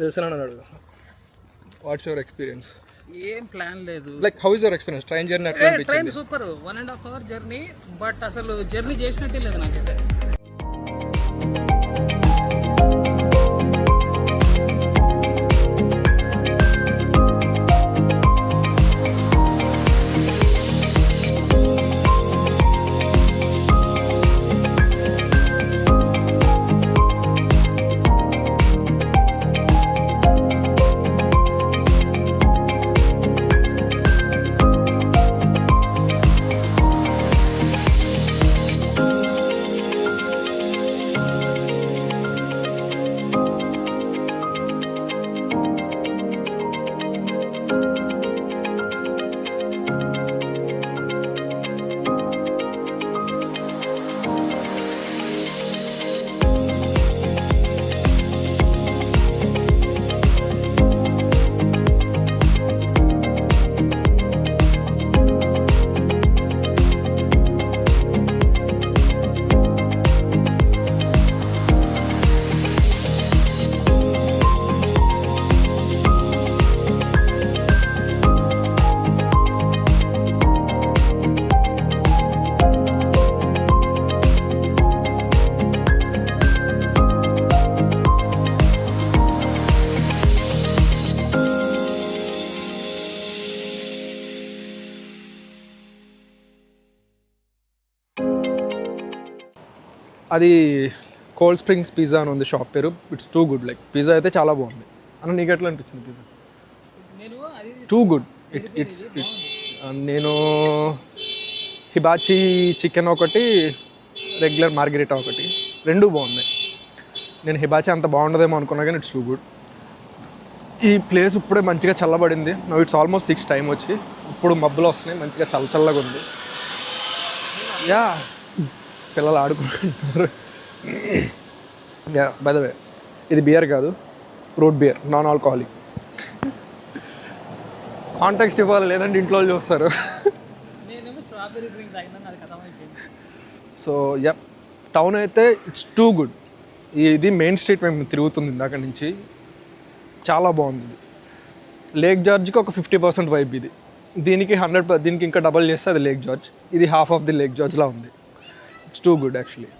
తెలుసా అన్నాడు. What's your experience? ఏం ప్లాన్ లేదు. Like how is your experience? Train journey ఎట్లా అనిపించింది? Train super, 1.5 hour journey, but అసలు జర్నీ చేసినట్టే లేదు నాకైతే. అది కోల్డ్ స్ప్రింగ్స్ పిజ్జా అని ఉంది షాప్ పేరు. It's too good. Like pizza అయితే చాలా బాగుంది. అన్న నీకు ఎట్లా అనిపించింది పిజ్జా? Too good. ఇట్స్ నేను హిబాచి చికెన్ ఒకటి, రెగ్యులర్ మార్గరిటా ఒకటి, రెండూ బాగున్నాయి. నేను హిబాచి అంత బాగుండదేమో అనుకున్నా కానీ ఇట్స్ టూ గుడ్. ఈ ప్లేస్ ఇప్పుడే మంచిగా చల్లబడింది. నో ఇట్స్ ఆల్మోస్ట్ 6 టైం వచ్చి, ఇప్పుడు మబ్బులు వస్తున్నాయి, మంచిగా చల్లగా ఉంది. యా, పిల్లలు ఆడుకుంటున్నారు. యా, బై ద వే ఇది బియర్ కాదు, root beer, non alcoholic. Context ఇవ్వాలి, లేదంటే ఇంట్లో వాళ్ళు చూస్తారు. సో యా, టౌన్ అయితే ఇట్స్ టూ గుడ్. ఇది మెయిన్ స్ట్రీట్ మేము తిరుగుతుంది ఇందాక నుంచి, చాలా బాగుంది. లేక్ జార్జ్కి ఒక 50% వైబ్ ఇది. దీనికి 100, దీనికి ఇంకా డబల్ చేస్తే అది లేక్ జార్జ్. ఇది హాఫ్ ఆఫ్ ది లేక్ జార్జ్లా ఉంది. It's too good actually.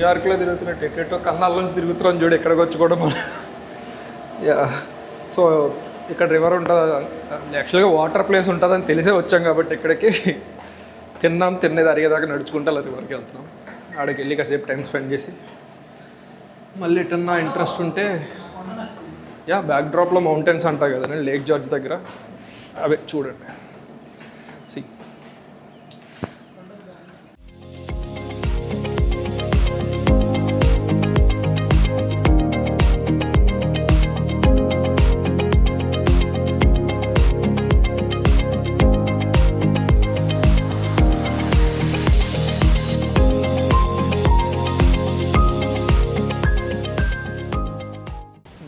న్యూయార్క్లో తిరుగుతున్నట్టు ఎక్కడో కన్నాల నుంచి తిరుగుతున్నాం చూడు, ఎక్కడికి వచ్చి కూడా మనం. యా, సో ఇక్కడ రివర్ ఉంటుంది, యాక్చువల్గా వాటర్ ప్లేస్ ఉంటుందని తెలిసే వచ్చాం కాబట్టి ఇక్కడికి. తినేది అరిగేదాకా నడుచుకుంటా అలా రివర్కి వెళ్తున్నాం. ఆడికి వెళ్ళి కాసేపు టైం స్పెండ్ చేసి మళ్ళీ ఎటన్నా ఇంట్రెస్ట్ ఉంటే, యా బ్యాక్ డ్రాప్లో మౌంటైన్స్ అంటాయి కదండి లేక్ జార్జ్ దగ్గర, అవే చూడండి. సి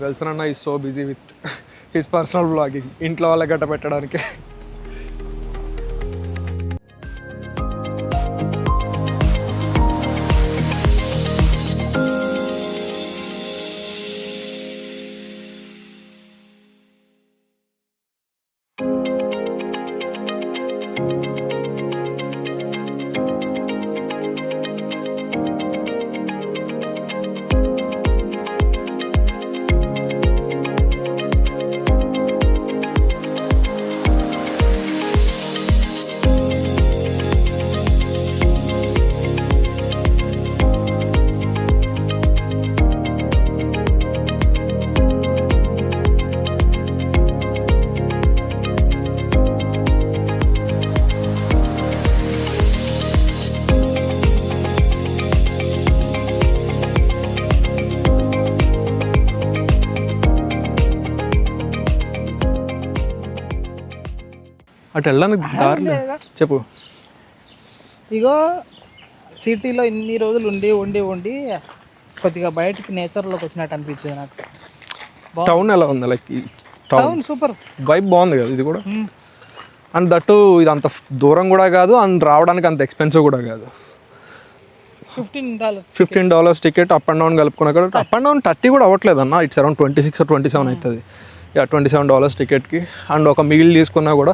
వెల్సన్ అన్న is so busy with his personal blogging, ఇంట్లో వాళ్ళ గట్ట పెట్టడానికి. అటు వెళ్ళడానికి దారి చెప్పు. ఇగో సిటీలో ఇన్ని రోజులు ఉండి కొద్దిగా బయటికి నేచర్లోకి వచ్చినట్టు అనిపించింది నాకు. టౌన్ ఎలా ఉంది? లైక్ టౌన్ సూపర్ వైబ్ బాగుంది కదా ఇది కూడా. అండ్ దట్టు ఇది అంత దూరం కూడా కాదు, అండ్ రావడానికి అంత ఎక్స్పెన్సివ్ కూడా కాదు. $15 టికెట్ అప్ అండ్ డౌన్ కలుపుకున్నా. అప్ అండ్ డౌన్ 30 కూడా అవ్వట్లేదు అన్న, ఇట్స్ అరౌండ్ 26 or 27 అవుతుంది. $27 టికెట్కి. అండ్ ఒక మీల్ తీసుకున్నా కూడా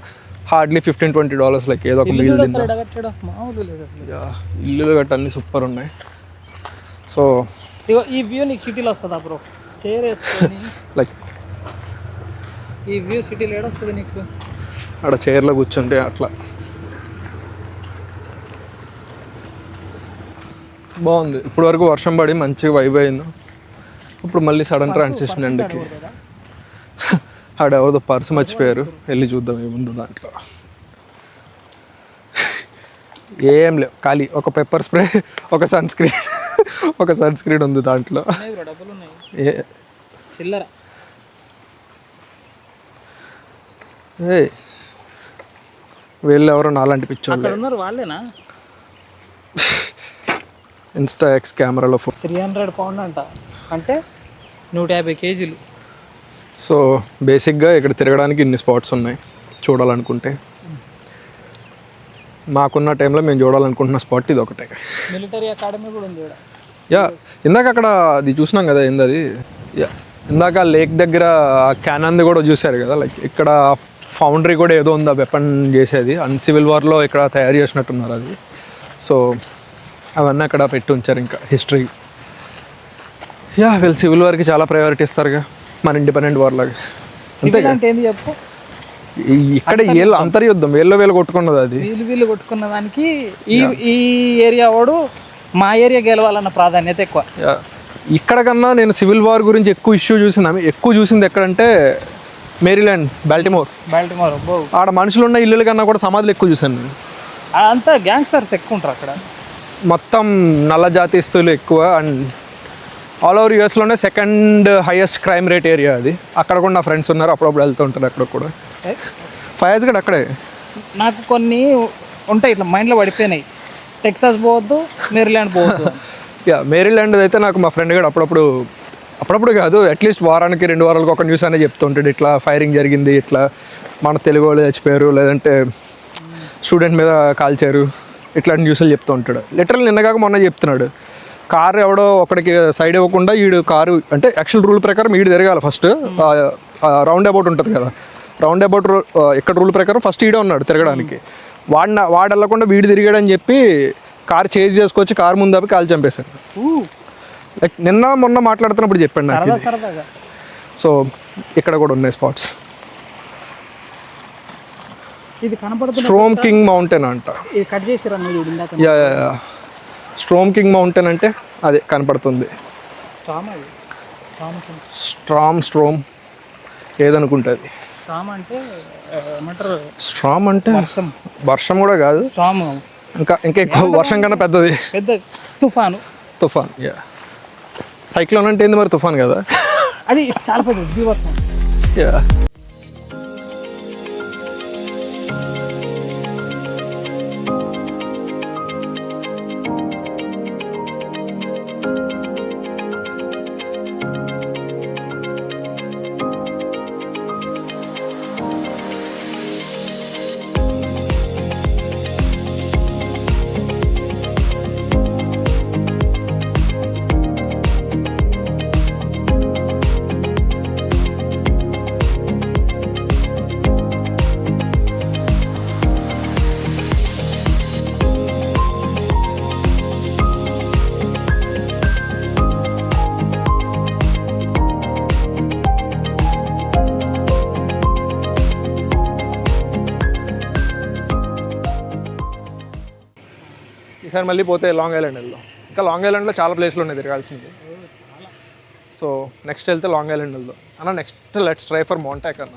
హార్డ్లీ $15-20 లైక్ ఏదో ఒక మీల్ తిందా. ఇల్లులు గట్ట అన్ని సూపర్ ఉన్నాయి. సో ఈ వ్యూ నీకు సిటీలో వస్తుందా బ్రో? చైర్ వేసుకొని లైక్ ఈ వ్యూ సిటీలో ఏడొస్తుంది నీకు? అక్కడ చైర్లో కూర్చుంటే అట్లా బాగుంది. ఇప్పుడు వరకు వర్షం పడి మంచిగా వైబ్ అయింది. ఇప్పుడు మళ్ళీ సడన్ ట్రాన్సిషన్ ఎండ్కి. ఆడ ఎవరిదో పర్సు మర్చిపోయారు, వెళ్ళి చూద్దాం ఏముందో దాంట్లో. ఏం లేవు, ఖాళీ ఒక పెప్పర్ స్ప్రే, ఒక సన్ స్క్రీన్ ఉంది దాంట్లో. ఏ వీళ్ళు ఎవరో నాలాంటి పిచ్చోళ్ళు వాళ్ళేనా? ఇన్స్టా ఎక్స్ కెమెరాలో 300 పౌండ్ అంట, అంటే 150 kgs. సో బేసిక్గా ఇక్కడ తిరగడానికి ఇన్ని స్పాట్స్ ఉన్నాయి చూడాలనుకుంటే. మాకున్న టైంలో మేము చూడాలనుకుంటున్న స్పాట్ ఇది ఒకటే. మిలిటరీ అకాడమీ కూడా ఉంది. యా, ఇందాక అక్కడ అది చూసినాం కదా, ఏందది, యా ఇందాక లేక్ దగ్గర క్యానన్ది కూడా చూశారు కదా. లైక్ ఇక్కడ ఫౌండరీ కూడా ఏదో ఉంది, ఆ వెపన్ చేసేది. అండ్ సివిల్ వార్లో ఇక్కడ తయారు చేసినట్టున్నారు అది. సో అవన్నీ అక్కడ పెట్టి ఉంచారు ఇంకా హిస్టరీ. యా, వీళ్ళు సివిల్ వార్కి చాలా ప్రయారిటీ ఇస్తారుగా, మన ఇండిపెండెంట్ వార్ లాగా. అంతే చెప్పు. ఇక్కడ ఏళ్ళు అంతర్యుద్ధం, వేళ్ళు కొట్టుకున్నది అది. వీళ్ళు కొట్టుకున్న దానికి ఈ ఏరియా వాడు మా ఏరియా గెలవాలన్న ప్రాధాన్యత ఎక్కువ. ఇక్కడ కన్నా నేను సివిల్ వార్ గురించి ఎక్కువ చూసింది ఎక్కడంటే మేరీల్యాండ్, బాల్టిమోర్. ఆడ మనుషులు ఉన్న ఇల్లుల కన్నా కూడా సమాధులు ఎక్కువ చూసాను నేను. అంతా గ్యాంగ్స్టర్స్ ఎక్కువ ఉంటారు అక్కడ. మొత్తం నల్ల జాతిస్తులు ఎక్కువ. అండ్ ఆల్ ఓవర్ యూఎస్లోనే second highest crime rate area అది. అక్కడ కూడా నా ఫ్రెండ్స్ ఉన్నారు, అప్పుడప్పుడు వెళ్తూ ఉంటారు అక్కడ కూడా. ఫయాజ్ కూడా అక్కడే. నాకు కొన్ని ఉంటాయి ఇట్లా మైండ్లో పడిపోయినాయి, టెక్సాస్ పోవద్దు, మేరీల్యాండ్ పోవద్దు. యా, మేరీల్యాండ్ అయితే నాకు మా ఫ్రెండ్ కూడా అప్పుడప్పుడు కాదు, అట్లీస్ట్ వారానికి 2 వారాలకు ఒక న్యూస్ అనేది చెప్తుంటాడు. ఇట్లా ఫైరింగ్ జరిగింది, ఇట్లా మన తెలుగు వాళ్ళు చచ్చిపోయారు, లేదంటే స్టూడెంట్ మీద కాల్చారు, ఇట్లాంటి న్యూస్లు చెప్తూ ఉంటాడు. లిటరల్ నిన్నగాక మొన్న చెప్తున్నాడు, కారు ఎవడో ఒకడికి సైడ్ ఇవ్వకుండా ఈడు కారు, అంటే యాక్చువల్ రూల్ ప్రకారం ఈడు తిరగాలి ఫస్ట్. రౌండ్ అబౌట్ ఉంటుంది కదా, రౌండ్ అబౌట్ ఇక్కడ రూల్ ప్రకారం ఫస్ట్ ఈడే ఉన్నాడు తిరగడానికి. వాడు వెళ్ళకుండా వీడు తిరిగాడని చెప్పి కారు చేజ్ చేసుకొచ్చి కారు ముందు అవి కాలు చంపేశారు. లైక్ నిన్న మొన్న మాట్లాడుతున్నప్పుడు చెప్పండి నాకు. సో ఇక్కడ కూడా ఉన్నాయి స్పాట్స్. స్ట్రోమ్ కింగ్ మౌంటైన్ అంట. యా, స్ట్రోమ్ కింగ్ మౌంటైన్ అంటే అదే కనపడుతుంది. స్ట్రోమ్ ఏదనుకుంటుంది. స్ట్రామ్ అంటే వర్షం కూడా కాదు, ఇంకా ఎక్కువ వర్షం కన్నా పెద్దది, తుఫాన్. యా, సైక్లోన్ అంటే ఏంది మరి, తుఫాన్ కదా అది, చాలా పెద్దది. యా, ఈసారి మళ్ళీ పోతే లాంగ్ ఐలాండ్ వెళ్దాం. ఇంకా లాంగ్ ఐలాండ్లో చాలా ప్లేస్లు ఉన్నాయి తిరగాల్సింది. సో నెక్స్ట్ వెళ్తే లాంగ్ ఐలాండ్ వెళ్దాం అన్న. నెక్స్ట్ లెట్స్ ట్రై ఫర్ మౌంటాక్ అన్న.